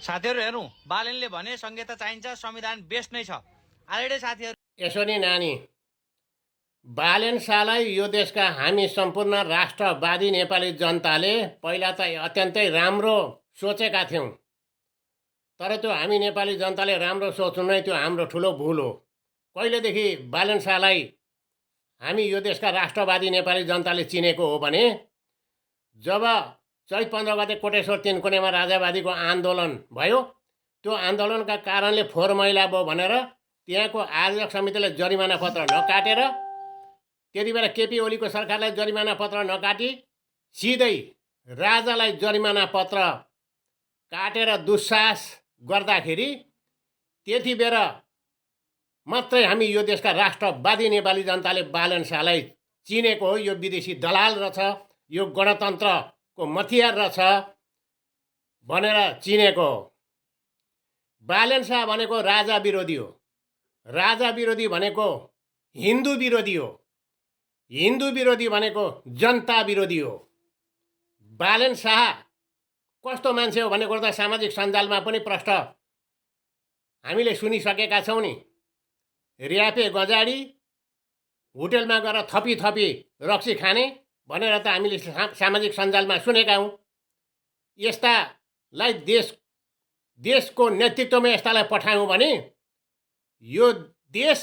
साथीहरु हेर्नु, बालेनले भने संहिता चाहिन्छ, संविधान बेस्ट नै छ। आलेडे साथीहरु, यसो नि नानी, बालेन शाहलाई यो देशका हामी सम्पूर्ण राष्ट्रवादी नेपाली जनताले पहिला त अत्यन्तै राम्रो सोचेका थियौँ। तर त्यो हामी नेपाली जनताले राम्रो सोच्नु नै त्यो हाम्रो ठुलो भुल हो। कहिलेदेखि बालेन शाहलाई हामी यो देशका राष्ट्रवादी नेपाली जनताले चिनेको हो भने जब चैत 15 गते कोटेश्वर 3 कुनेमा राजावादीको आन्दोलन भयो, त्यो आन्दोलनका कारणले फोहोर मैला भयो भनेर त्यहाँको आयोजक समितिले जरिमाना पत्र नकाटेर, त्यति बेला केपी ओलीको सरकारलाई जरिमाना पत्र नकाटी सिधै राजालाई जरिमाना पत्र काटेर दुस्साहस गर्दाखेरि त्यति बेला मात्रै हामी यो देशका राष्ट्रवादी नेपाली जनताले बालेन शाहलाई चिनेको हो। यो विदेशी दलाल रहेछ, यो गणतन्त्रको मथियार रहेछ भनेर चिनेको हो। बालेन शाह भनेको राजा विरोधी हो। राजा विरोधी भनेको हिन्दू विरोधी हो। हिन्दू विरोधी भनेको जनता विरोधी हो। बालेन शाह कस्तो मान्छे हो भन्ने कुरा त सामाजिक सञ्जालमा पनि प्रष्ट हामीले सुनिसकेका छौँ नि। र्यापे गजाडी होटेलमा गएर थपी रक्सी खाने भनेर त हामीले सामाजिक सञ्जालमा सुनेका हौँ। यस्तालाई देशको नेतृत्वमा यस्तालाई पठायौँ भने यो देश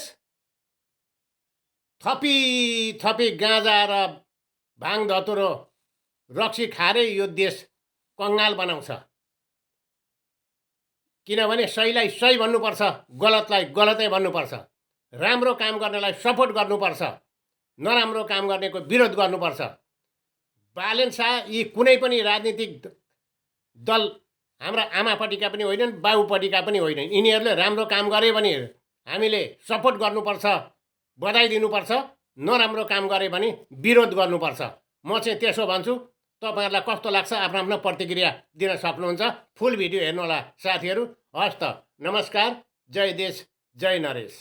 थपी गाँजा र भाङ धतुरो रक्सी खाएरै यो देश कङ्गाल बनाउँछ। किनभने सहीलाई सही भन्नुपर्छ, गलतलाई गलतै भन्नुपर्छ। राम्रो काम गर्नेलाई सपोर्ट गर्नुपर्छ, नराम्रो काम गर्नेको विरोध गर्नुपर्छ। बालेन शाह यी कुनै पनि राजनीतिक दल हाम्रा आमापट्टिका पनि होइनन्, बाबुपट्टिका पनि होइनन्। यिनीहरूले राम्रो काम गरे भने हामीले सपोर्ट गर्नुपर्छ, बधाई दिनुपर्छ। नराम्रो काम गरे भने विरोध गर्नुपर्छ। म चाहिँ त्यसो भन्छु। तपाईहरुलाई कस्तो लाग्छ आफ्नो आफ्नो प्रतिक्रिया दिन सक्नुहुन्छ। फुल भिडियो हेर्नुहोला साथीहरु। हस् त, नमस्कार। जय देश, जय नरेश।